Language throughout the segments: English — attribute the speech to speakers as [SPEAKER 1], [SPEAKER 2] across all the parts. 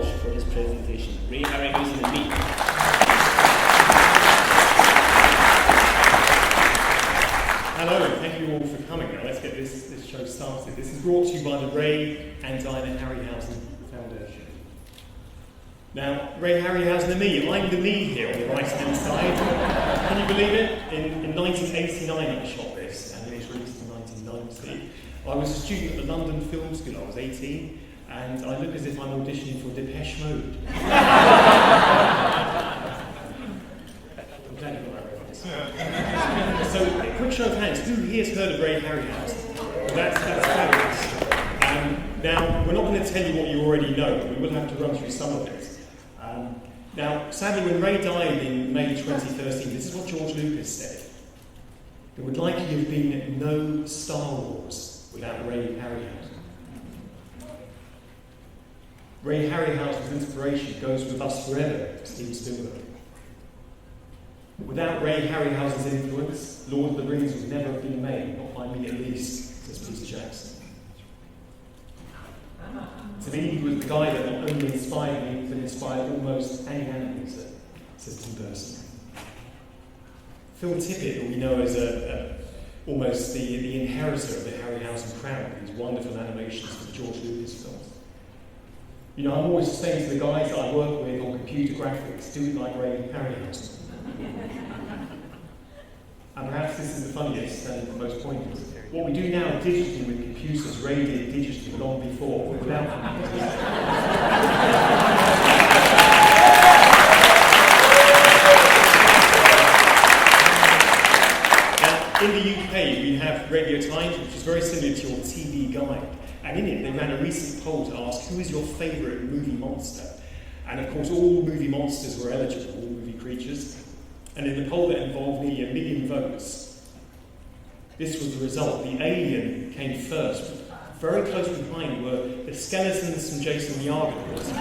[SPEAKER 1] Walsh for his presentation. Ray Harryhausen and Me.
[SPEAKER 2] Hello, and thank you all for coming. Now let's get this show started. This is brought to you by the Ray and Dinah Harryhausen Foundation. Now, Ray Harryhausen and Me, I'm the me here on the right-hand side. Can you believe it? In 1989 I shot this, and it was released in 1990. I was a student at the London Film School. I was 18, and I look as if I'm auditioning for Depeche Mode. I'm glad you got that reference. So, a quick show of hands. Who here has heard of Ray Harryhausen? That's fabulous. Now, we're not going to tell you what you already know, but we will have to run through some of it. Now, sadly, when Ray died in May 2013, this is what George Lucas said. There would likely have been no Star Wars without Ray Harryhausen. Ray Harryhausen's inspiration goes with us forever, Steven Spielberg. Without Ray Harryhausen's influence, Lord of the Rings would never have been made, not by me at least, says Peter Jackson. To me, he was the guy that not only inspired me, but inspired almost any animator, says Tim Burton. Phil Tippett, who we know as almost the inheritor of the Harryhausen crown, these wonderful animations for the George Lucas films. You know, I'm always saying to the guys that I work with on computer graphics, do it like Ray Harryhausen. And perhaps this is the funniest and the most poignant. What we do now digitally with computers, Ray did digitally long before, without computers. Now, in the UK, we have Radio Times, which is very similar to your TV Guide. And in it, they ran a recent poll to ask, who is your favourite movie monster? And of course, all movie monsters were eligible, all movie creatures. And in the poll that involved nearly 1 million votes, this was the result. The alien came first. Very close behind were the skeletons from Jason the Argonauts.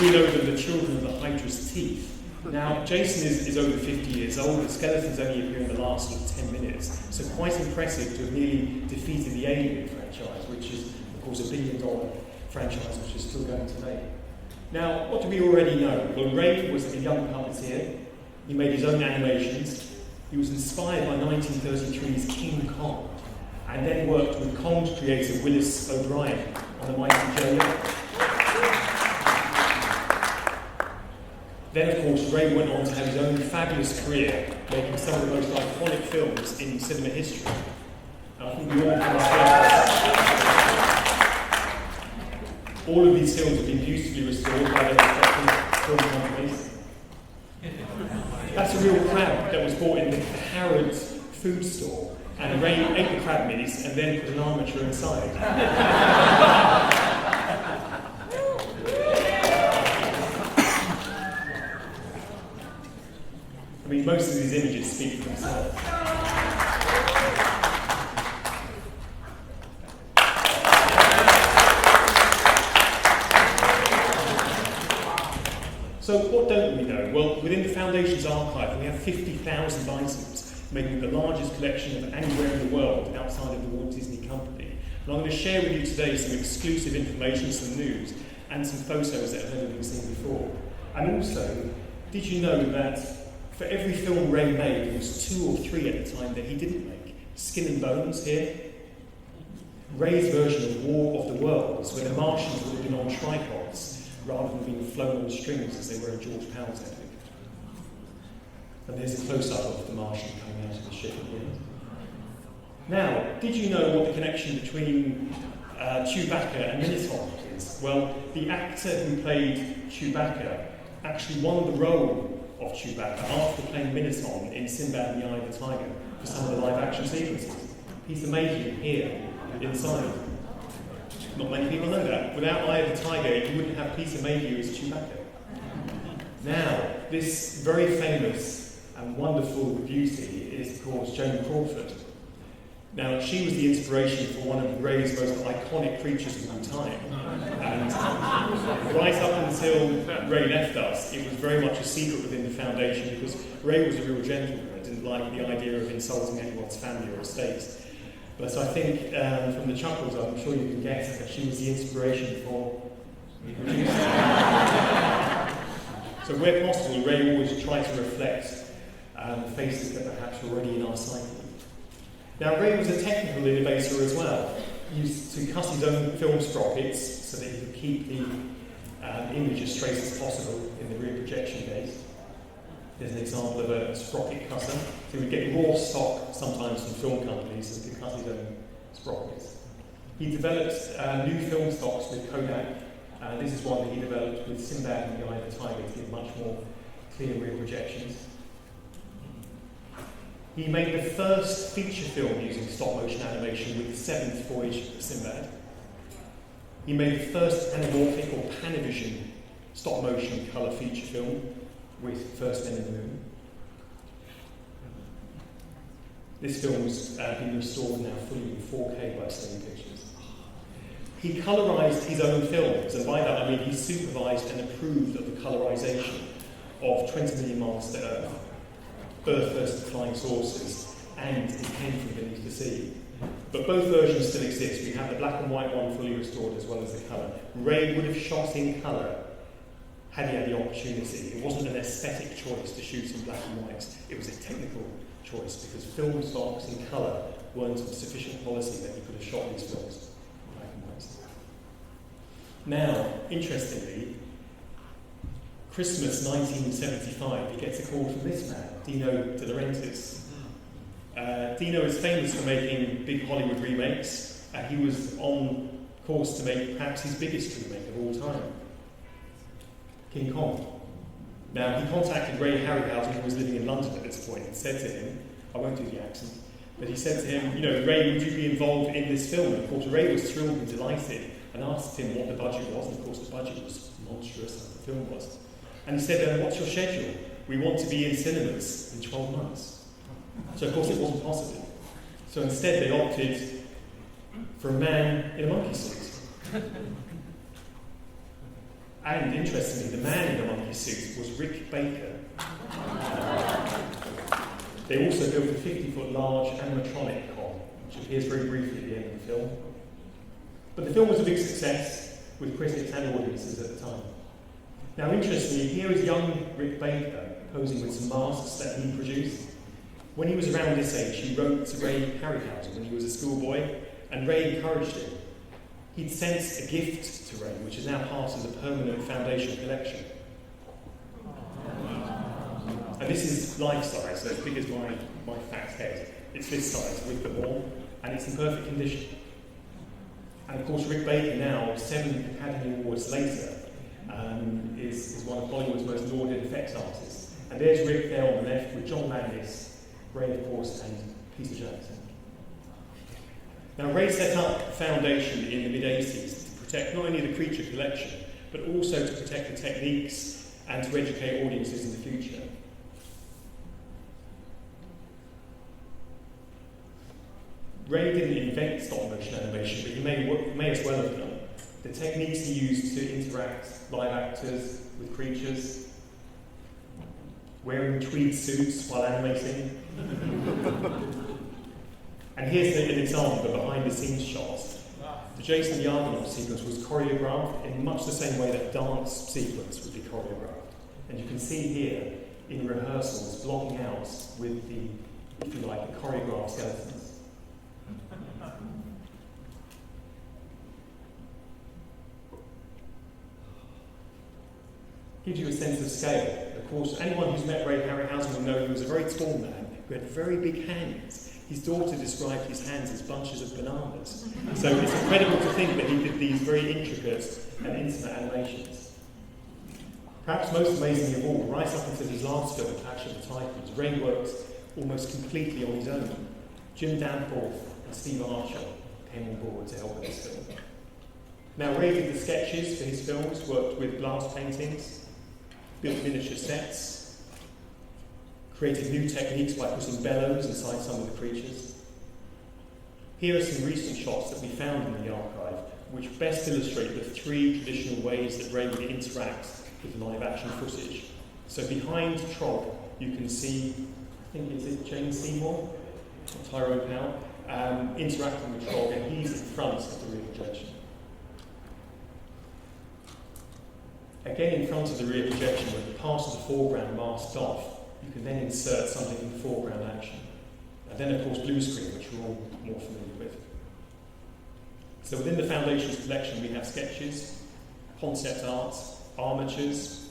[SPEAKER 2] We know them the children of the Hydra's teeth. Now, Jason is over 50 years old. The skeletons only appear in the last 10 minutes. So quite impressive to have nearly defeated the Alien franchise, which is, of course, $1 billion franchise which is still going today. Now, what do we already know? Well, Ray was a young puppeteer. He made his own animations. He was inspired by 1933's King Kong, and then worked with Kong's creator Willis O'Brien on The Mighty Joe. Then, of course, Ray went on to have his own fabulous career, making some of the most iconic films in cinema history. And I think we all can all of these films have been beautifully restored by their respective film companies. That's a real crab that was bought in the Harrods food store, and Ray ate the crab meat and then put an armature inside. I mean, most of these images speak for themselves. So what don't we know? Well, within the Foundation's archive, we have 50,000 items, making it the largest collection of anywhere in the world outside of the Walt Disney Company. And I'm going to share with you today some exclusive information, some news, and some photos that have never been seen before. And also, did you know that for every film Ray made, there was 2 or 3 at the time that he didn't make? Skin and Bones here. Ray's version of War of the Worlds, where the Martians would have been on tripods, rather than being flown on strings as they were in George Powell's epic. And there's a close-up of the Martian coming out of the ship at the end. Now, did you know what the connection between Chewbacca and Minotaur is? Well, the actor who played Chewbacca actually won the role of Chewbacca after playing Minotaur in Sinbad and the Eye of the Tiger for some of the live-action sequences. Peter Mayhew here, inside. Not many people know that. Without Eye of the Tiger, you wouldn't have Peter Mayhew as Chewbacca. Now, this very famous and wonderful beauty is, of course, Joan Crawford. Now, she was the inspiration for one of Ray's most iconic creatures of all time. And right up until Ray left us, it was very much a secret within the Foundation because Ray was a real gentleman and didn't like the idea of insulting anyone's family or estate. But I think from the chuckles, I'm sure you can guess that she was the inspiration for producing. So where possible, Ray always tried to reflect the faces that perhaps were already in our psyche. Now, Ray was a technical innovator as well. He used to cut his own film sprockets so that he could keep the image as straight as possible in the rear projection case. There's an example of a sprocket cutter. So he would get raw stock sometimes from film companies so he could cut his own sprockets. He developed new film stocks with Kodak. This is one that he developed with Sinbad and the Eye of the Tiger to give much more clear rear projections. He made the first feature film using stop-motion animation with the 7th voyage of Sinbad. He made the first anamorphic or Panavision stop-motion colour feature film with First Men in the Moon. This film's been restored now fully in 4K by Sony Pictures. He colorised his own films, and by that I mean he supervised and approved of the colorisation of 20 Million Miles to Earth, Earth vs. the Flying Saucers, and It Came From Beneath the Sea. But both versions still exist. We have the black and white one fully restored as well as the colour. Ray would have shot in colour had he had the opportunity. It wasn't an aesthetic choice to shoot in black and white. It was a technical choice because film stocks in colour weren't of sufficient quality that he could have shot these films in black and white. Now, interestingly, Christmas 1975, he gets a call from this man, Dino De Laurentiis. Dino is famous for making big Hollywood remakes. He was on course to make perhaps his biggest remake of all time, King Kong. Now, he contacted Ray Harryhausen, who was living in London at this point, and said to him, I won't do the accent, but he said to him, Ray, would you be involved in this film? And of course, Ray was thrilled and delighted and asked him what the budget was, and of course the budget was monstrous, as the film was. And he said, what's your schedule? We want to be in cinemas in 12 months. So of course it wasn't possible. So instead they opted for a man in a monkey suit. And interestingly, the man in the monkey suit was Rick Baker. They also built a 50-foot large animatronic Kong, which appears very briefly at the end of the film. But the film was a big success with critics and audiences at the time. Now, interestingly, here is young Rick Baker posing with some masks that he produced. When he was around this age, he wrote to Ray Harryhausen when he was a schoolboy, and Ray encouraged him. He'd sent a gift to Ray, which is now part of the permanent foundation collection. And this is life-size, so as big as my fat head. It's this size with the horn, and it's in perfect condition. And of course, Rick Baker now, 7 Academy Awards later, is one of Hollywood's most lauded effects artists. And there's Rick there on the left with John Landis, Ray, of course, and Peter Jackson. Now, Ray set up a foundation in the mid-80s to protect not only the creature collection, but also to protect the techniques and to educate audiences in the future. Ray didn't invent stop-motion animation, but he may as well have done. The techniques he used to interact live actors with creatures, wearing tweed suits while animating. And here's an example of a behind-the-scenes shot. The Jason Yarganoff sequence was choreographed in much the same way that a dance sequence would be choreographed. And you can see here, in rehearsals, blocking out with the, if you like, the choreographed skeletons. Gives you a sense of scale. Of course, anyone who's met Ray Harryhausen will know he was a very tall man who had very big hands. His daughter described his hands as bunches of bananas. So it's incredible to think that he did these very intricate and intimate animations. Perhaps most amazing of all, right up until his last film, Clash of the Titans, Ray worked almost completely on his own. Jim Danforth and Steve Archer came on board to help with this film. Now, Ray did the sketches for his films, worked with glass paintings, built miniature sets, created new techniques by putting bellows inside some of the creatures. Here are some recent shots that we found in the archive, which best illustrate the 3 traditional ways that Ray would interact with live action footage. So behind Trog, you can see, I think it's Jane Seymour, or Tyrone Powell, interacting with Trog, and he's in front of the rear projection. Again, in front of the rear projection, with part of the foreground masked off, you can then insert something in foreground action. And then, of course, blue screen, which you're all more familiar with. So within the Foundations collection, we have sketches, concept art, armatures,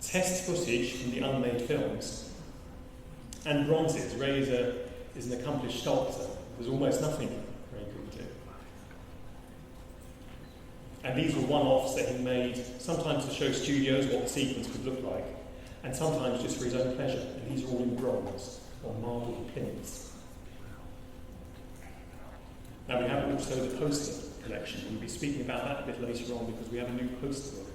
[SPEAKER 2] test footage from the unmade films, and bronzes. Ray is an accomplished sculptor. There's almost nothing Ray could do. And these were one-offs that he made, sometimes to show studios what the sequence could look like, and sometimes just for his own pleasure. And these are all in bronze, on marble pins. Now we have also the poster collection. We'll be speaking about that a bit later on because we have a new poster book.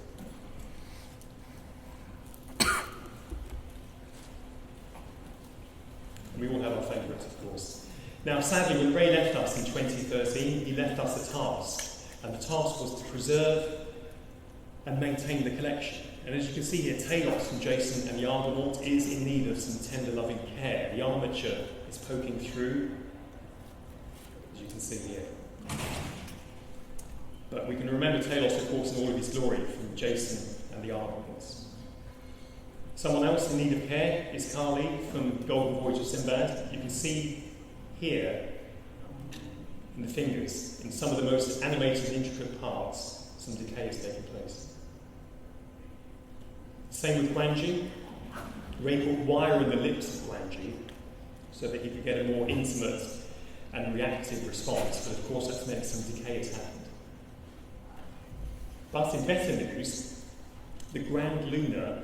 [SPEAKER 2] And we all have our favourites, of course. Now, sadly, when Ray left us in 2013, he left us a task. And the task was to preserve and maintain the collection. And as you can see here, Talos from Jason and the Argonaut is in need of some tender, loving care. The armature is poking through, as you can see here. But we can remember Talos, of course, in all of his glory from Jason and the Argonauts. Someone else in need of care is Carly from Golden Voyage of Sinbad. You can see here in the fingers, in some of the most animated, intricate parts, some decay has taken place. Same with Guanji. Ray put wire in the lips of Guanji so that he could get a more intimate and reactive response, but of course that's meant some decay has happened. But in better news, the Grand Lunar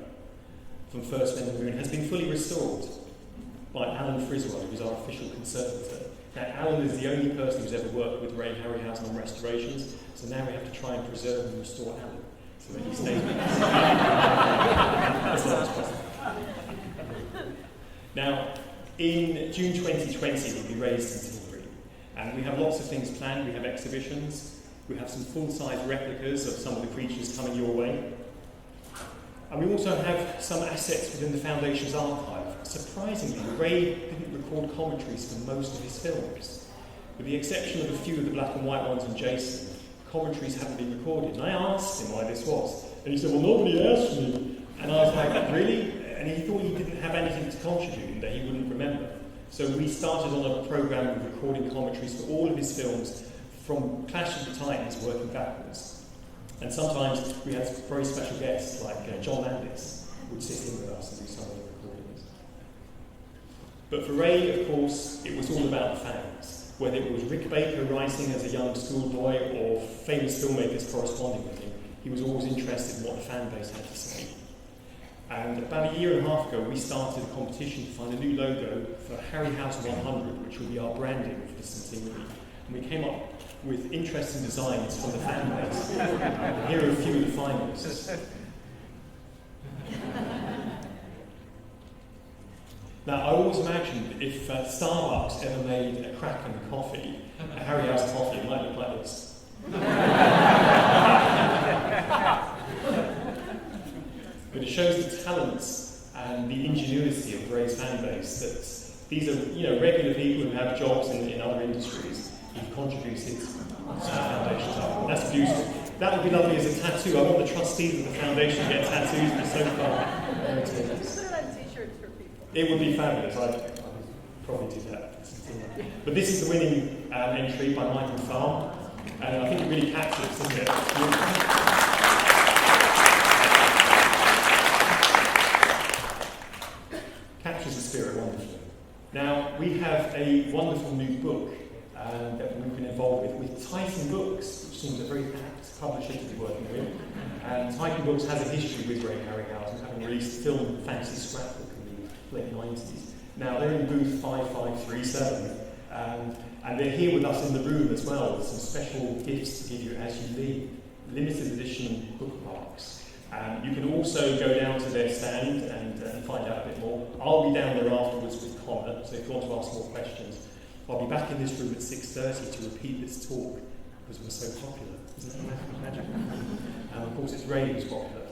[SPEAKER 2] from First Men on the Moon has been fully restored by Alan Friswell, who's our official conservator. Now, Alan is the only person who's ever worked with Ray Harryhausen on restorations, so now we have to try and preserve and restore Alan so that he stays with us as long as possible. Now, in June 2020, we'll be raised centenary, and we have lots of things planned. We have exhibitions, we have some full-size replicas of some of the creatures coming your way, and we also have some assets within the Foundation's archive. Surprisingly, Ray didn't record commentaries for most of his films. With the exception of a few of the black and white ones in Jason, commentaries haven't been recorded. And I asked him why this was, and he said, well, nobody asked me. And I was like, really? And he thought he didn't have anything to contribute and that he wouldn't remember. So we started on a programme of recording commentaries for all of his films from Clash of the Titans working backwards. And sometimes we had very special guests like John Landis would sit in with us and do some of the recordings. But for Ray, of course, it was all about the fans. Whether it was Rick Baker writing as a young schoolboy or famous filmmakers corresponding with him, he was always interested in what the fan base had to say. And about a year and a half ago, we started a competition to find a new logo for Harryhausen 100, which will be our branding for the centenary. And we came up with interesting designs from the fan base. And here are a few of the finalists. Now, I always imagined if Starbucks ever made a Kraken coffee, a Harryhausen coffee, it might look like this. But it shows the talents and the ingenuity of Ray's fan base, that these are regular people who have jobs in other industries who've contributed to the Foundation's art. That's beautiful. That would be lovely as a tattoo. I want the trustees of the Foundation to get tattoos, but so far, very tedious.
[SPEAKER 3] Put it on t-shirts for people.
[SPEAKER 2] It would be fabulous. I'd probably do that. But this is the winning entry by Michael Farr, and I think it really captures, doesn't it? Captures the spirit wonderfully. Now, we have a wonderful new book that we've been involved with Titan Books, which seems a very apt publisher to be working with. And Titan Books has a history with Ray Harryhausen, having released film Fantasy Scrapbook in the late 90s. Now, they're in booth 5537, and they're here with us in the room as well, with some special gifts to give you as you leave. Limited edition bookmarks. You can also go down to their stand and find out a bit more. I'll be down there afterwards with Connor, so if you want to ask more questions. I'll be back in this room at 6:30 to repeat this talk, because we're so popular. Isn't that magic? And of course it's Ray who's popular.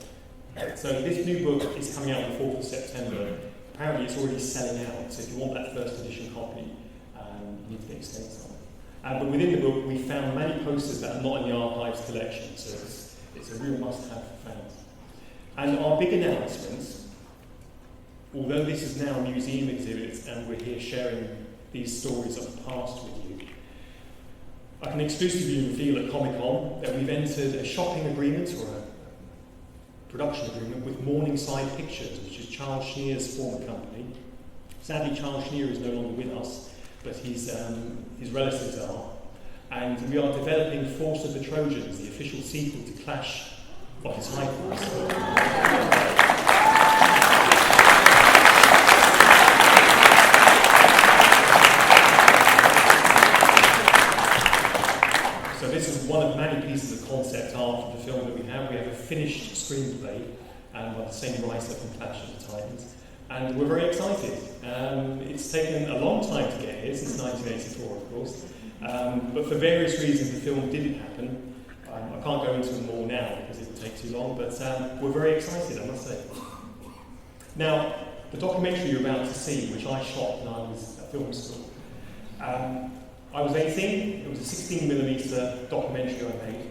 [SPEAKER 2] So this new book is coming out on the 4th of September. Apparently it's already selling out, so if you want that first edition copy, you need to get your skates on. But within the book, we found many posters that are not in the archives collection, so it's a real must-have for fans. And our big announcements, although this is now a museum exhibit and we're here sharing these stories of the past with you, I can exclusively reveal at Comic-Con that we've entered a shopping agreement or a production agreement with Morningside Pictures, which is Charles Schneer's former company. Sadly, Charles Schneer is no longer with us, but his relatives are. And we are developing Force of the Trojans, the official sequel to Clash of the Titans. So this is one of many pieces of concept art for the film that we have. We have a finished screenplay by the same writer from Clash of the Titans. And we're very excited. It's taken a long time to get here, since 1984, of course. But for various reasons, the film didn't happen. I can't go into them all now because it would take too long, but we're very excited, I must say. Now, the documentary you're about to see, which I shot when I was at film school, I was 18. It was a 16mm documentary I made.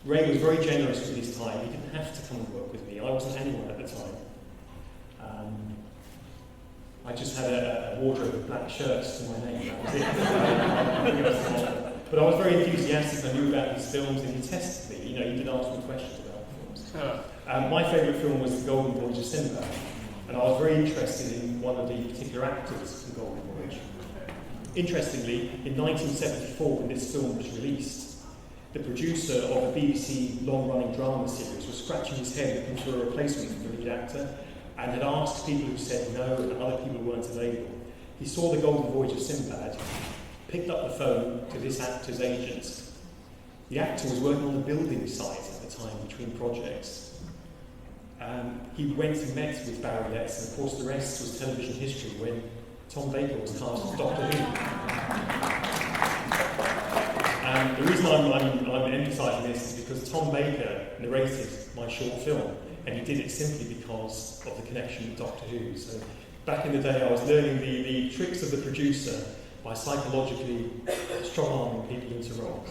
[SPEAKER 2] Ray was very generous with his time. He didn't have to come and work with me. I wasn't anyone at the time. I just had a wardrobe of black shirts to my name. That was it. But I was very enthusiastic. I knew about these films, and he tested me. He did ask me questions about the films. My favourite film was The Golden Voyage of Sinbad, and I was very interested in one of the particular actors in The Golden Voyage. Interestingly, in 1974, when this film was released, the producer of the BBC long-running drama series was scratching his head looking for a replacement for the lead actor, and had asked people who said no, and other people weren't available. He saw The Golden Voyage of Sinbad, picked up the phone to this actor's agent. The actor was working on the building site at the time between projects. He went and met with Barry Letts, and of course the rest was television history when Tom Baker was cast as Doctor Who. The reason I'm emphasising this is because Tom Baker narrated my short film, and he did it simply because of the connection with Doctor Who. So back in the day, I was learning the tricks of the producer by psychologically strong-arming people into roles.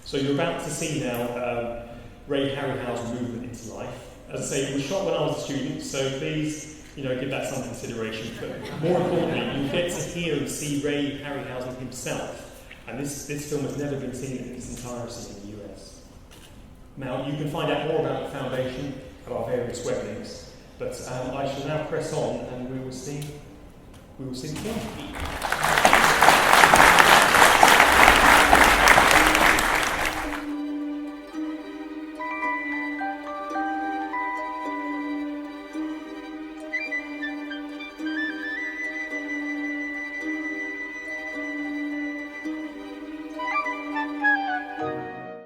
[SPEAKER 2] So you're about to see now Ray Harryhausen movement into life. As I say, it was shot when I was a student, so please, give that some consideration. But more importantly, you get to hear and see Ray Harryhausen himself. And this film has never been seen in its entirety in the US. Now, you can find out more about the foundation at our various web links, but I shall now press on and we will see the film.